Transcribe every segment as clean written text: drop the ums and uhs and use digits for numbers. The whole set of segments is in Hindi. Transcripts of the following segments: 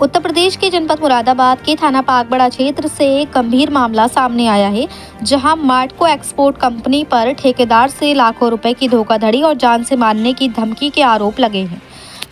उत्तर प्रदेश के जनपद मुरादाबाद के थाना पाकबड़ा क्षेत्र से एक गंभीर मामला सामने आया है, जहां मार्टको एक्सपोर्ट कंपनी पर ठेकेदार से लाखों रुपए की धोखाधड़ी और जान से मारने की धमकी के आरोप लगे हैं।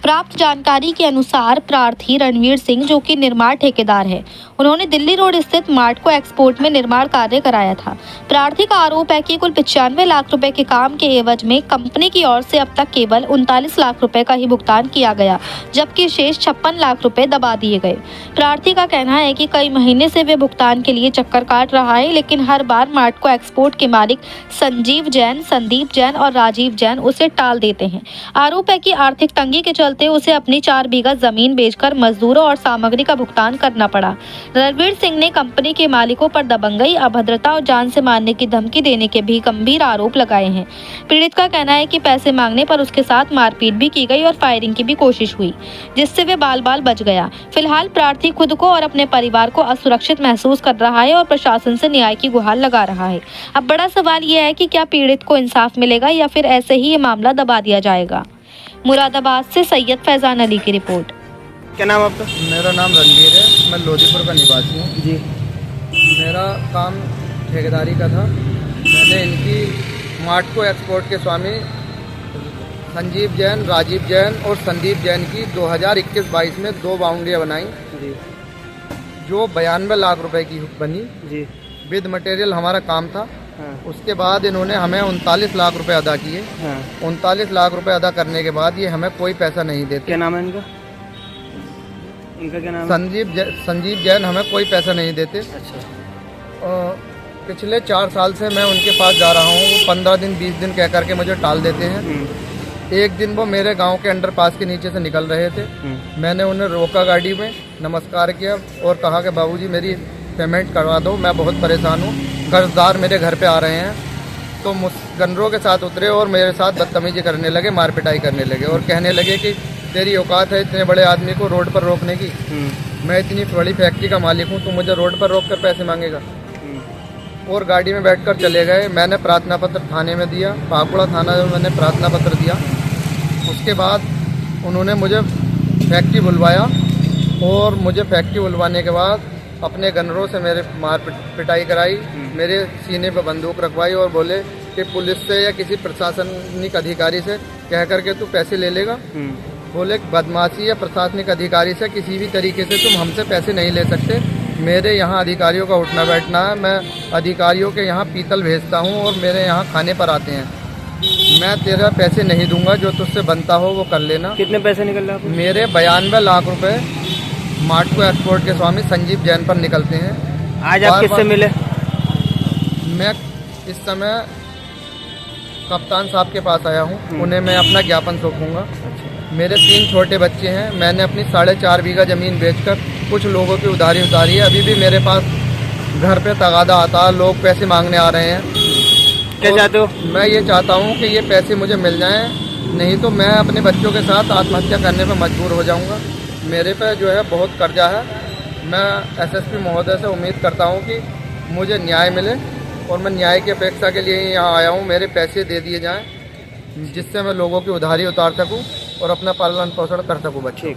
प्राप्त जानकारी के अनुसार प्रार्थी रणवीर सिंह, जो कि निर्माण ठेकेदार है, उन्होंने दिल्ली रोड स्थित मार्टको एक्सपोर्ट में निर्माण कार्य कराया था। प्रार्थी का आरोप है कि कुल 95 लाख रुपए के काम के एवज में कंपनी की ओर से अब तक केवल 39 लाख रुपए का ही भुगतान किया गया, जबकि शेष 56 लाख रुपए दबा दिए गए। प्रार्थी का कहना है कि कई महीने से वे भुगतान के लिए चक्कर काट रहा है, लेकिन हर बार मार्टको एक्सपोर्ट के मालिक संजीव जैन, संदीप जैन और राजीव जैन उसे टाल देते हैं। आरोप है कि आर्थिक तंगी के चलते उसे अपनी 4 बीघा जमीन बेचकर मजदूरों और सामग्री का भुगतान करना पड़ा। रणवीर सिंह ने कंपनी के मालिकों पर दबंगई, अभद्रता और जान से मारने की धमकी देने के भी गंभीर आरोप लगाए हैं। पीड़ित का कहना है कि पैसे मांगने पर उसके साथ मारपीट भी की गई और फायरिंग की भी कोशिश हुई, जिससे वे बाल बच गया। फिलहाल प्रार्थी खुद को और अपने परिवार को असुरक्षित महसूस कर रहा है और प्रशासन से न्याय की गुहार लगा रहा है। अब बड़ा सवाल यह है कि क्या पीड़ित को इंसाफ मिलेगा या फिर ऐसे ही ये मामला दबा दिया जाएगा। मुरादाबाद से सैयद फैजान अली की रिपोर्ट। क्या नाम आपका? मेरा नाम रणवीर है, मैं लोधीपुर का निवासी हूँ जी। मेरा काम ठेकेदारी का था। मैंने इनकी मार्टको एक्सपोर्ट के स्वामी संजीव जैन, राजीव जैन और संदीप जैन की 2021-22 में 2 बाउंड्रियाँ बनाई जी। जो 92 लाख रुपए की बनी। जी। विद मटेरियल हमारा काम था। हाँ। उसके बाद इन्होंने हमें 39 लाख रुपए अदा किए। हाँ। 39 लाख रुपए अदा करने के बाद ये हमें कोई पैसा नहीं देते। क्या नाम है इनका? इनका क्या नाम है? संजीव जैन हमें कोई पैसा नहीं देते। अच्छा। पिछले 4 साल से मैं उनके पास जा रहा हूँ। वो 15 दिन 20 दिन कह करके मुझे टाल देते हैं। एक दिन वो मेरे गांव के अंडरपास के नीचे से निकल रहे थे। मैंने उन्हें रोका गाड़ी में, नमस्कार किया और कहा कि बाबूजी मेरी पेमेंट करवा दो, मैं बहुत परेशान हूँ, कर्जदार मेरे घर पे आ रहे हैं। तो गनरों के साथ उतरे और मेरे साथ बदतमीजी करने लगे, मार पिटाई करने लगे और कहने लगे कि तेरी औकात है इतने बड़े आदमी को रोड पर रोकने की। मैं इतनी बड़ी फैक्ट्री का मालिक हूँ, तू मुझे रोड पर रोक कर पैसे मांगेगा। और गाड़ी में बैठकर चले गए। मैंने प्रार्थना पत्र थाने में दिया, पाकबड़ा थाना में मैंने प्रार्थना पत्र दिया। उसके बाद उन्होंने मुझे फैक्ट्री बुलवाया और मुझे फैक्ट्री बुलवाने के बाद अपने गनरों से मेरे मार पिटाई कराई, मेरे सीने पर बंदूक रखवाई और बोले कि पुलिस से या किसी प्रशासनिक अधिकारी से कह करके तू पैसे ले लेगा। बोले बदमाशी या प्रशासनिक अधिकारी से किसी भी तरीके से तुम हमसे पैसे नहीं ले सकते। मेरे यहाँ अधिकारियों का उठना बैठना है। मैं अधिकारियों के यहाँ पीतल भेजता हूँ और मेरे यहाँ खाने पर आते हैं। मैं तेरा पैसे नहीं दूंगा, जो तुझसे बनता हो वो कर लेना। कितने पैसे निकल रहे हैं? मेरे 92 लाख रुपए मार्टको एक्सपोर्ट के स्वामी संजीव जैन पर निकलते हैं। आज आप किससे मिले? मैं इस समय कप्तान साहब के पास आया हूँ। उन्हें मैं अपना ज्ञापन सौंपूंगा। मेरे 3 छोटे बच्चे हैं। मैंने अपनी 4.5 बीघा ज़मीन बेचकर कुछ लोगों की उधारी उतारी है। अभी भी मेरे पास घर पे तगादा आता है, लोग पैसे मांगने आ रहे हैं। क्या चाहते हो? मैं ये चाहता हूँ कि ये पैसे मुझे मिल जाएं, नहीं तो मैं अपने बच्चों के साथ आत्महत्या करने पर मजबूर हो जाऊँगा। मेरे पे जो है बहुत कर्जा है। मैं एसएसपी महोदय से उम्मीद करता हूँ कि मुझे न्याय मिले और मैं न्याय की अपेक्षा के लिए यहाँ आया हूँ। मेरे पैसे दे दिए जाएं, जिससे मैं लोगों की उधारी उतार सकूँ और अपना पालन पोषण कर सकूँ बच्चों।